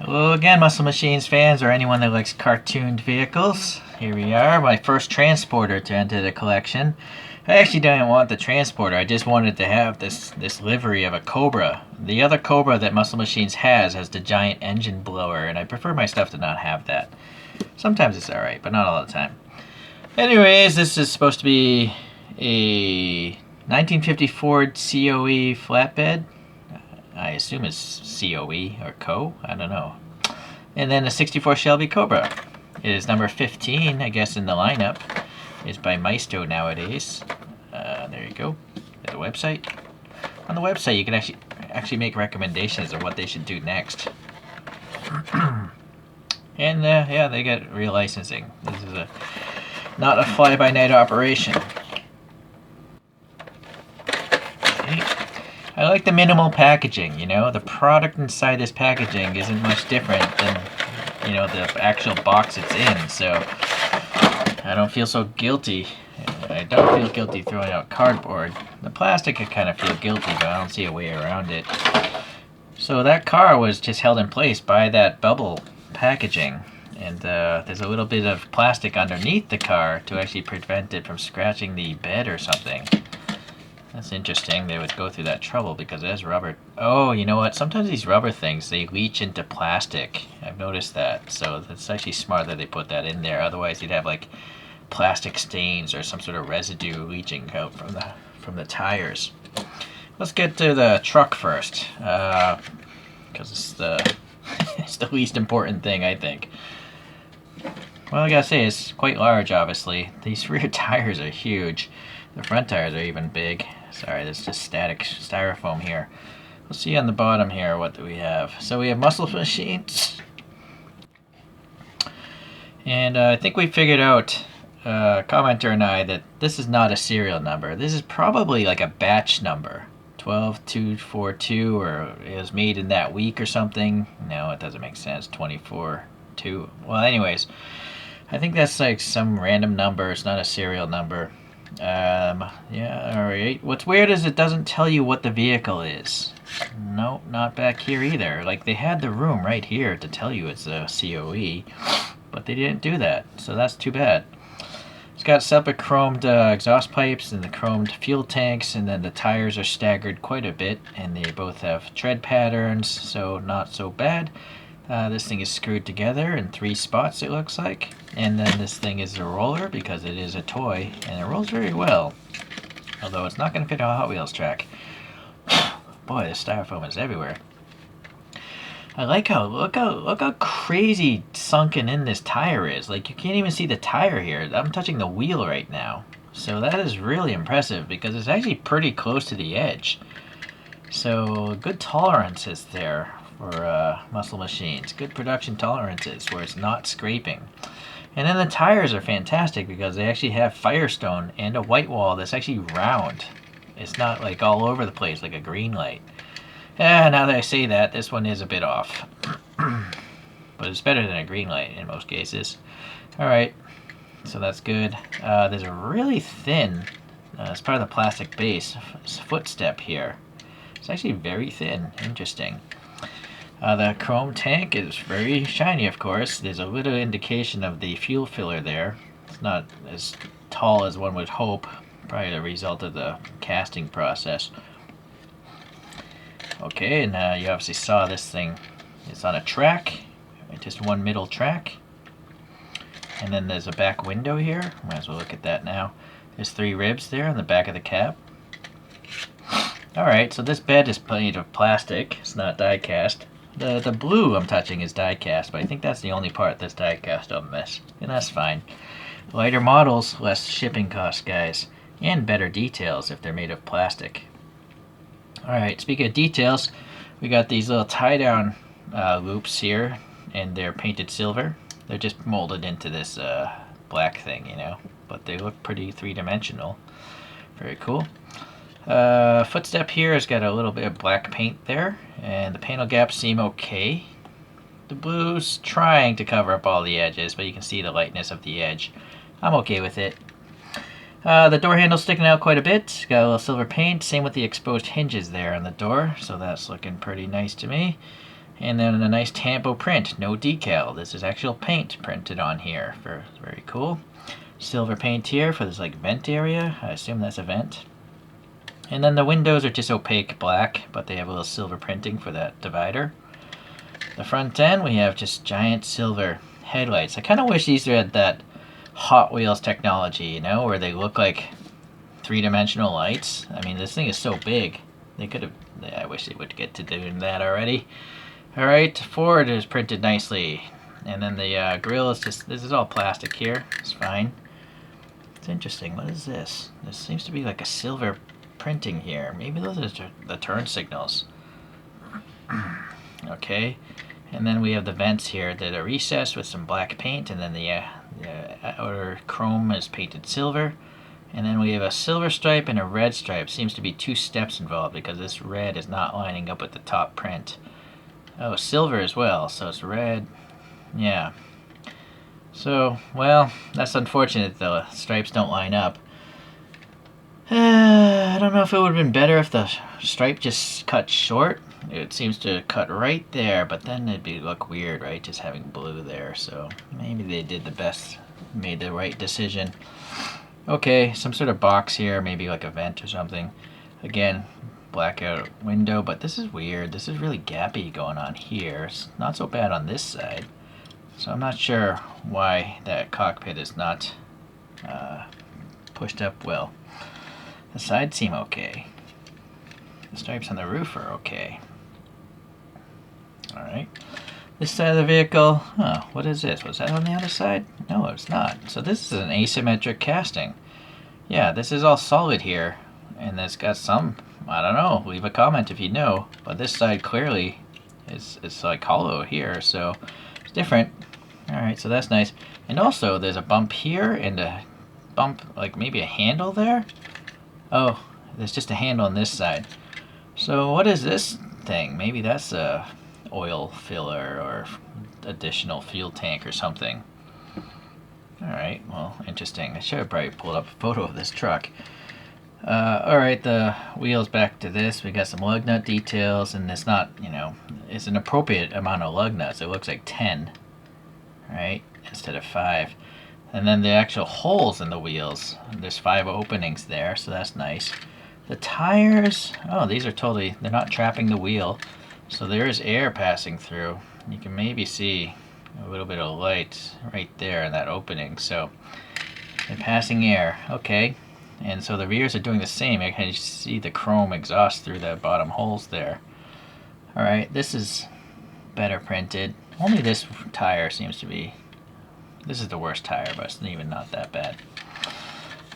Hello again, Muscle Machines fans, or anyone that likes cartooned vehicles. Here we are, my first transporter to enter the collection. I actually didn't want the transporter, I just wanted to have this livery of a Cobra. The other Cobra that Muscle Machines has the giant engine blower, and I prefer my stuff to not have that. Sometimes it's alright, but not all the time. Anyways, this is supposed to be a 1950 Ford COE flatbed. I assume it's COE or CO, I don't know. And then a 64 Shelby Cobra. It is number 15, I guess, in the lineup. It's by Maisto nowadays. There you go. There's a website. On the website, you can actually make recommendations of what they should do next. And yeah, they got real licensing. This is not a fly-by-night operation. I like the minimal packaging, you know? The product inside this packaging isn't much different than, you know, the actual box it's in, so I don't feel so guilty. I don't feel guilty throwing out cardboard. The plastic I kind of feel guilty, but I don't see a way around it. So that car was just held in place by that bubble packaging, and there's a little bit of plastic underneath the car to actually prevent it from scratching the bed or something. That's interesting. They would go through that trouble because it has rubber. Oh, you know what? Sometimes these rubber things, they leach into plastic. I've noticed that. So it's actually smart that they put that in there. Otherwise, you'd have like plastic stains or some sort of residue leaching out from the tires. Let's get to the truck first, because it's the it's the least important thing, I think. Well, I gotta say, it's quite large, obviously. These rear tires are huge. The front tires are even big. Sorry, that's just static styrofoam here. We'll see on the bottom here, what do we have? So we have Muscle Machines. And I think we figured out, commenter and I, that this is not a serial number. This is probably like a batch number. 12242, or it was made in that week or something. No, it doesn't make sense. 242. Well, anyways, I think that's like some random number. It's not a serial number. Yeah, alright. What's weird is it doesn't tell you what the vehicle is. No, not back here either. Like, they had the room right here to tell you it's a COE, but they didn't do that, so that's too bad. It's got separate chromed exhaust pipes and the chromed fuel tanks, and then the tires are staggered quite a bit, and they both have tread patterns, so not so bad. This thing is screwed together in 3 spots, it looks like. And then this thing is a roller because it is a toy, and it rolls very well. Although it's not going to fit on a Hot Wheels track. Boy, the styrofoam is everywhere. I like how, look how crazy sunken in this tire is. Like, you can't even see the tire here. I'm touching the wheel right now. So that is really impressive because it's actually pretty close to the edge. So good tolerances there for Muscle Machines. Good production tolerances where it's not scraping. And then the tires are fantastic because they actually have Firestone and a white wall that's actually round. It's not like all over the place like a green light. Now that I say that, this one is a bit off. But it's better than a green light in most cases. Alright, so that's good. There's a really thin, as part of the plastic base, footstep here. It's actually very thin. Interesting. The chrome tank is very shiny, of course. There's a little indication of the fuel filler there. It's not as tall as one would hope, probably the result of the casting process. Okay, and you obviously saw this thing. It's on a track, just one middle track. And then there's a back window here. Might as well look at that now. There's 3 ribs there on the back of the cab. Alright, so this bed is made of plastic. It's not die-cast. The blue I'm touching is die-cast, but I think that's the only part that's die-cast on this. And that's fine. Lighter models, less shipping costs, guys. And better details if they're made of plastic. Alright, speaking of details, we got these little tie-down loops here, and they're painted silver. They're just molded into this black thing, you know. But they look pretty three-dimensional. Very cool. Footstep here has got a little bit of black paint there, and the panel gaps seem okay. The blue's trying to cover up all the edges, but you can see the lightness of the edge. I'm okay with it. The door handle's sticking out quite a bit. Got a little silver paint. Same with the exposed hinges there on the door, so that's looking pretty nice to me. And then a nice tampo print, no decal. This is actual paint printed on here. Very cool. Silver paint here for this like vent area. I assume that's a vent. And then the windows are just opaque black, but they have a little silver printing for that divider. The front end, we have just giant silver headlights. I kind of wish these had that Hot Wheels technology, you know, where they look like three-dimensional lights. I mean, this thing is so big. They could have, I wish they would get to doing that already. Alright, Ford is printed nicely. And then the grill is just, this is all plastic here. It's fine. It's interesting. What is this? This seems to be like a silver printing here. Maybe those are the turn signals. Okay. And then we have the vents here that are recessed with some black paint, and then the outer chrome is painted silver. And then we have a silver stripe and a red stripe. Seems to be two steps involved because this red is not lining up with the top print. Oh, silver as well, so it's red. Yeah. So, well, that's unfortunate. The stripes don't line up. I don't know if it would have been better if the stripe just cut short. It seems to cut right there, but then it'd look weird, right? Just having blue there. So maybe they did the best, made the right decision. Okay, some sort of box here, maybe like a vent or something. Again, blackout window, but this is weird. This is really gappy going on here. It's not so bad on this side. So I'm not sure why that cockpit is not pushed up well. The sides seem okay. The stripes on the roof are okay. Alright. This side of the vehicle, what is this? Was that on the other side? No, it's not. So this is an asymmetric casting. Yeah, this is all solid here. And it's got some, I don't know, leave a comment if you know. But this side clearly is like hollow here, so it's different. Alright, so that's nice. And also, there's a bump here and a bump, like maybe a handle there. Oh, there's just a handle on this side. So what is this thing? Maybe that's a oil filler or additional fuel tank or something. Alright, well, interesting. I should have probably pulled up a photo of this truck. Alright, the wheels back to this. We got some lug nut details, and it's not, you know, it's an appropriate amount of lug nuts. It looks like 10, right, instead of 5. And then the actual holes in the wheels, there's 5 openings there, so that's nice. The tires, oh, these are totally, they're not trapping the wheel, so there is air passing through. You can maybe see a little bit of light right there in that opening, so they're passing air, okay. And so the rears are doing the same. I can see the chrome exhaust through the bottom holes there. Alright, this is better printed. Only this tire seems to be, this is the worst tire, but it's even not that bad.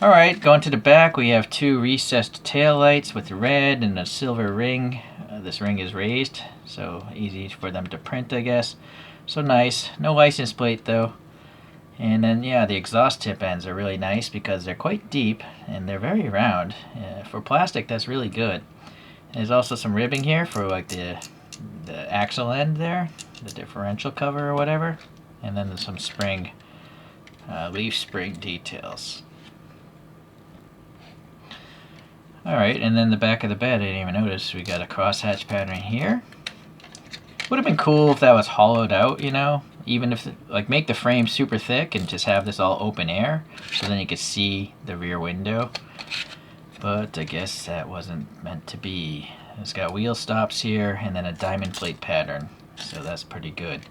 Alright, going to the back, we have 2 recessed tail lights with red and a silver ring. This ring is raised, so easy for them to print, I guess. So nice. No license plate though. And then, yeah, the exhaust tip ends are really nice because they're quite deep and they're very round. For plastic, that's really good. There's also some ribbing here for like the axle end there, the differential cover or whatever. And then there's some spring, leaf spring details. Alright, and then the back of the bed, I didn't even notice, we got a crosshatch pattern here. Would have been cool if that was hollowed out, you know? Even if, like, make the frame super thick and just have this all open air, so then you could see the rear window. But I guess that wasn't meant to be. It's got wheel stops here, and then a diamond plate pattern, so that's pretty good.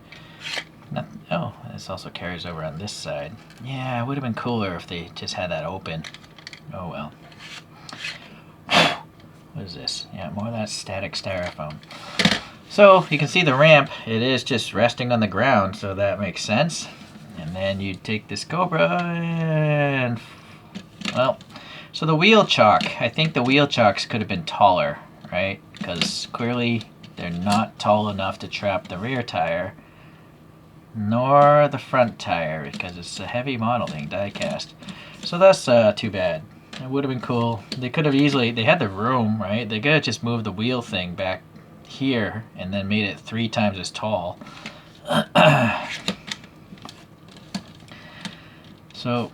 Oh, this also carries over on this side. Yeah, it would have been cooler if they just had that open. Oh well. What is this? Yeah, more of that static styrofoam. So, you can see the ramp, it is just resting on the ground, so that makes sense. And then you take this Cobra and, well, so the wheel chock, I think the wheel chocks could have been taller, right? Because clearly they're not tall enough to trap the rear tire, nor the front tire, because it's a heavy model being die-cast. So that's too bad. It would have been cool. They could have easily, they had the room, right? They could have just moved the wheel thing back here and then made it 3 times as tall. So,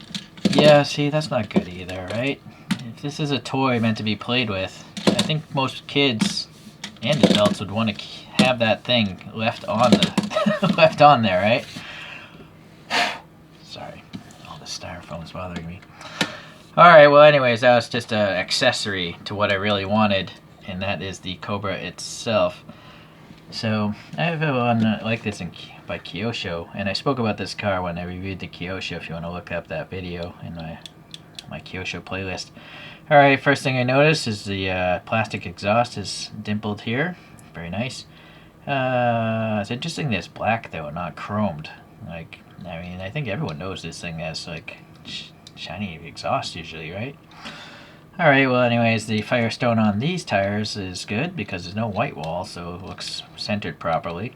yeah, see, that's not good either, right? If this is a toy meant to be played with, I think most kids and adults would want to have that thing left on the left on there, right? Sorry, all the styrofoam is bothering me. All right, well, anyways, that was just an accessory to what I really wanted, and that is the Cobra itself. So I have one like this by Kyosho, and I spoke about this car when I reviewed the Kyosho. If you want to look up that video in my Kyosho playlist. All right, first thing I noticed is the plastic exhaust is dimpled here. Very nice. It's interesting that it's black though, not chromed. Like, I mean, I think everyone knows this thing has like shiny exhaust usually, right? All right, well, anyways, the Firestone on these tires is good because there's no white wall, so it looks centered properly.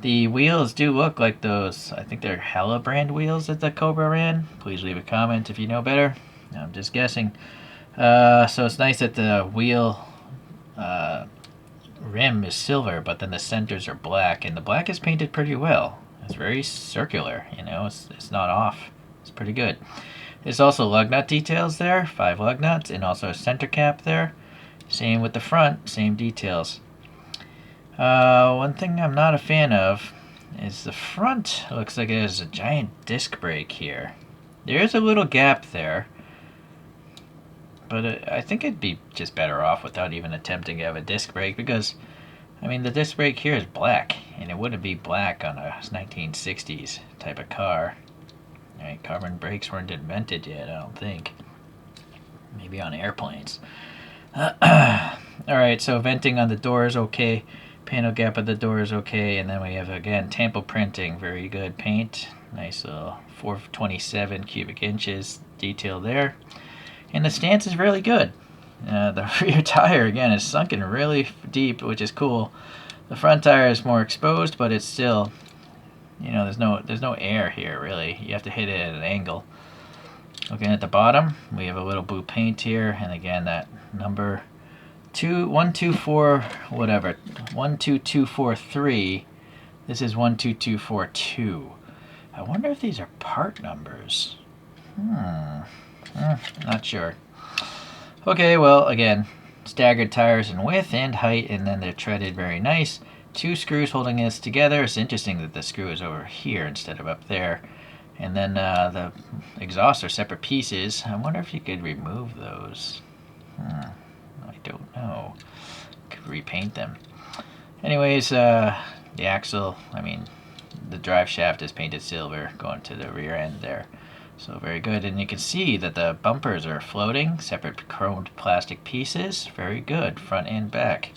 The wheels do look like those, I think they're Hella brand wheels that the Cobra ran. Please leave a comment if you know better. I'm just guessing. So it's nice that the wheel rim is silver, but then the centers are black, and the black is painted pretty well. It's very circular, you know, it's not off. It's pretty good. There's also lug nut details there, 5 lug nuts, and also a center cap there. Same with the front, same details. One thing I'm not a fan of is the front looks like it has a giant disc brake here. There is a little gap there, but I think it'd be just better off without even attempting to have a disc brake because, I mean, the disc brake here is black, and it wouldn't be black on a 1960s type of car. Right, carbon brakes weren't invented yet, I don't think. Maybe on airplanes. Alright, so venting on the door is okay. Panel gap of the door is okay. And then we have, again, Tampo printing. Very good paint. Nice little 427 cubic inches detail there. And the stance is really good. The rear tire, again, is sunken really deep, which is cool. The front tire is more exposed, but it's still... You know, there's no air here, really. You have to hit it at an angle. Looking at the bottom, we have a little blue paint here, and again, that number 124, whatever, 12243. This is 12242. I wonder if these are part numbers. Not sure. Okay, well, again, staggered tires in width and height, and then they're treaded very nice. 2 screws holding this together. It's interesting that the screw is over here instead of up there. And then the exhausts are separate pieces. I wonder if you could remove those. I don't know. Could repaint them. Anyways, the axle, I mean, the drive shaft is painted silver going to the rear end there. So very good. And you can see that the bumpers are floating, separate chromed plastic pieces. Very good, front and back.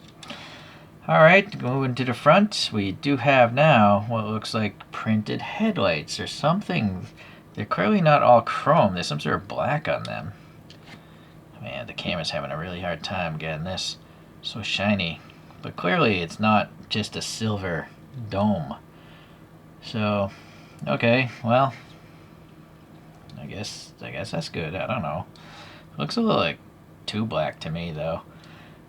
Alright, moving to the front, we do have now what looks like printed headlights or something. They're clearly not all chrome. There's some sort of black on them. Man, the camera's having a really hard time getting this so shiny. But clearly it's not just a silver dome. So, okay, well, I guess that's good. I don't know. Looks a little like too black to me, though.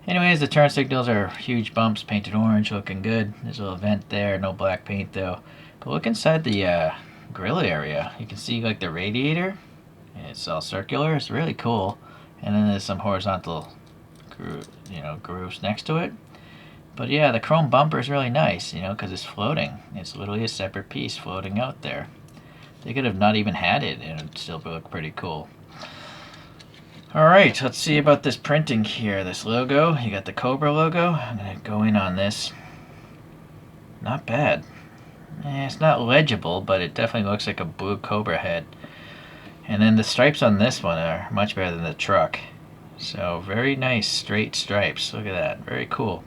Anyways, the turn signals are huge bumps, painted orange, looking good. There's a little vent there, no black paint though. But look inside the grill area. You can see like the radiator. It's all circular. It's really cool. And then there's some horizontal grooves next to it. But yeah, the chrome bumper is really nice, you know, because it's floating. It's literally a separate piece floating out there. They could have not even had it and it'd still look pretty cool. Alright, let's see about this printing here. This logo, you got the Cobra logo. I'm going to go in on this. Not bad. It's not legible, but it definitely looks like a blue Cobra head. And then the stripes on this one are much better than the truck. So very nice straight stripes. Look at that. Very cool.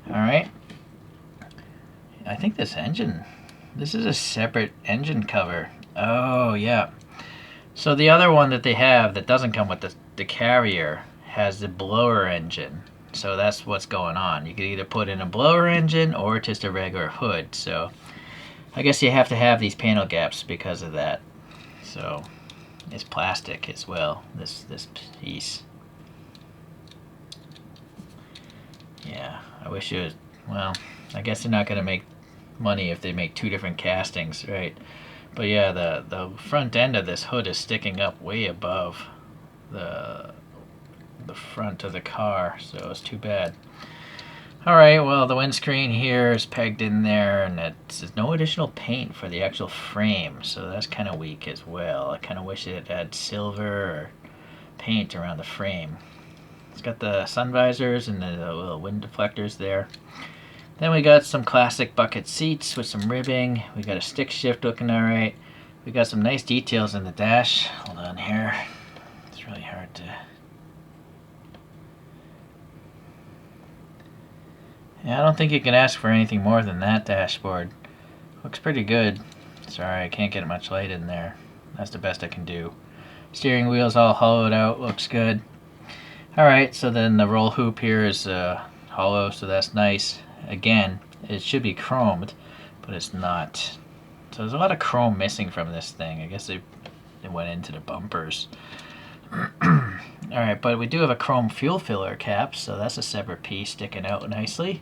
Alright. I think this is a separate engine cover. Oh, yeah. So the other one that they have that doesn't come with the carrier has the blower engine. So that's what's going on. You could either put in a blower engine or just a regular hood. So I guess you have to have these panel gaps because of that. So it's plastic as well, this piece. Yeah, I wish it was, well, I guess they're not going to make money if they make 2 different castings, right? But yeah, the front end of this hood is sticking up way above the front of the car, so it's too bad. Alright, well, the windscreen here is pegged in there, and there's no additional paint for the actual frame, so that's kind of weak as well. I kind of wish it had silver or paint around the frame. It's got the sun visors and the little wind deflectors there. Then we got some classic bucket seats with some ribbing. We got a stick shift looking alright. We got some nice details in the dash. Hold on here. It's really hard to... Yeah, I don't think you can ask for anything more than that dashboard. Looks pretty good. Sorry, I can't get much light in there. That's the best I can do. Steering wheel's all hollowed out. Looks good. Alright, so then the roll hoop here is hollow, so that's nice. Again, it should be chromed, but it's not. So there's a lot of chrome missing from this thing. I guess they went into the bumpers. Alright, but we do have a chrome fuel filler cap, so that's a separate piece sticking out nicely.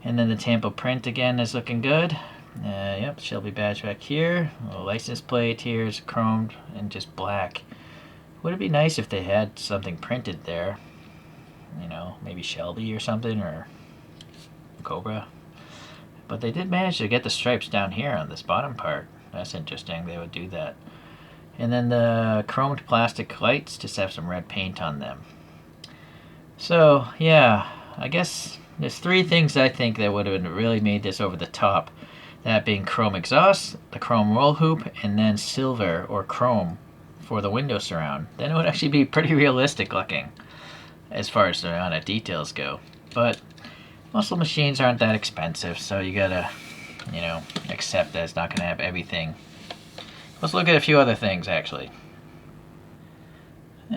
And then the Tampa print again is looking good. Yep, Shelby badge back here. A little license plate here is chromed and just black. Would it be nice if they had something printed there? You know, maybe Shelby or something, or Cobra. But they did manage to get the stripes down here on this bottom part. That's interesting, they would do that. And then the chromed plastic lights just have some red paint on them. So, yeah, I guess there's three things I think that would have really made this over the top. That being chrome exhaust, the chrome roll hoop, and then silver or chrome for the window surround. Then it would actually be pretty realistic looking as far as the amount of details go. But muscle machines aren't that expensive, so you gotta, you know, accept that it's not gonna have everything. Let's look at a few other things, actually.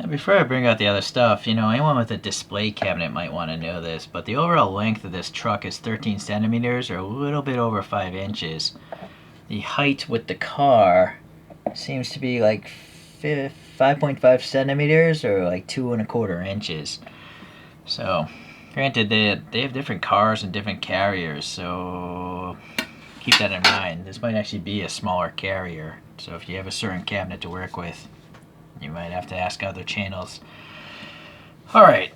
Before I bring out the other stuff, you know, anyone with a display cabinet might want to know this, but the overall length of this truck is 13 centimeters, or a little bit over 5 inches. The height with the car seems to be like 5.5 centimeters, or like 2¼ inches. So, granted, they have different cars and different carriers, so keep that in mind. This might actually be a smaller carrier. So if you have a certain cabinet to work with, you might have to ask other channels. Alright.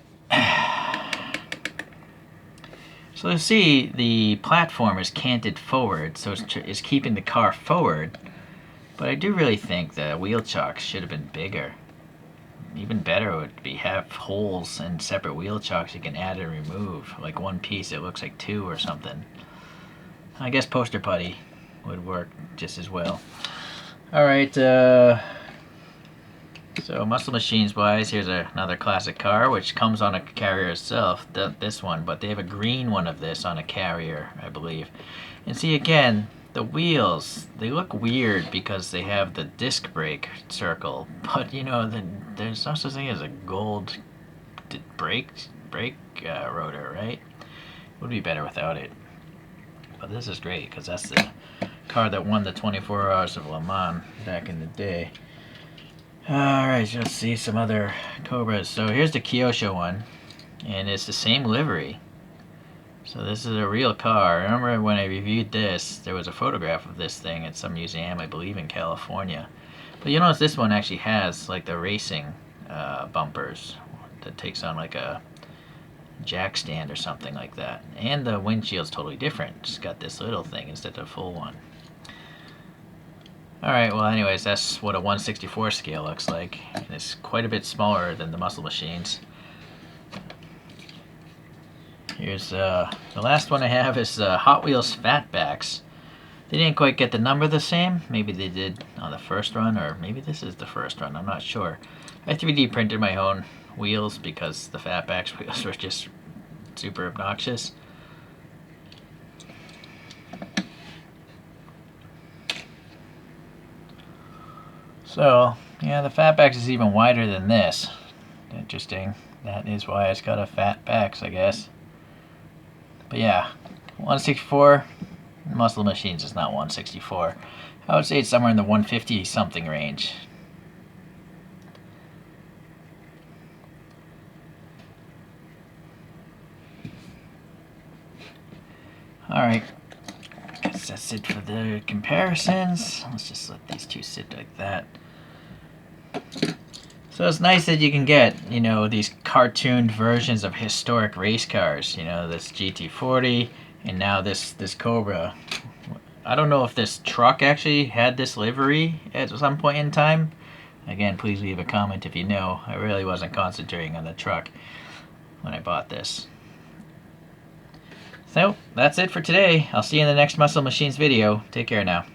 So you see the platform is canted forward, so it's keeping the car forward. But I do really think the wheel chocks should have been bigger. Even better would be have holes and separate wheel chocks you can add and remove. Like one piece, it looks like two or something. I guess poster putty would work just as well. Alright, so Muscle Machines wise, here's another classic car, which comes on a carrier itself, this one, but they have a green one of this on a carrier, I believe. And see, again, the wheels, they look weird because they have the disc brake circle, but you know, there's no such thing as a gold brake rotor, right? It would be better without it. But this is great because that's the car that won the 24 Hours of Le Mans back in the day. Alright, let's see some other Cobras. So here's the Kyosho one, and it's the same livery. So this is a real car. I remember when I reviewed this, there was a photograph of this thing at some museum, I believe in California. But you notice this one actually has like the racing bumpers that takes on like a jack stand or something like that. And the windshield's totally different. It's got this little thing instead of a full one. Alright, well anyways, that's what a 1/64 scale looks like. It's quite a bit smaller than the Muscle Machines. Here's the last one I have is Hot Wheels Fatbacks. They didn't quite get the number the same. Maybe they did on the first run, or maybe this is the first run, I'm not sure. I 3D printed my own wheels because the Fatbacks wheels were just super obnoxious. So, yeah, the Fatbacks is even wider than this. Interesting. That is why it's got a Fatbacks, I guess. But yeah, 1/64, Muscle Machines is not 1/64. I would say it's somewhere in the 150 something range. Alright, I guess that's it for the comparisons. Let's just let these two sit like that. So it's nice that you can get, you know, these cartooned versions of historic race cars. You know, this GT40 and now this Cobra. I don't know if this truck actually had this livery at some point in time. Again, please leave a comment if you know. I really wasn't concentrating on the truck when I bought this. So, that's it for today. I'll see you in the next Muscle Machines video. Take care now.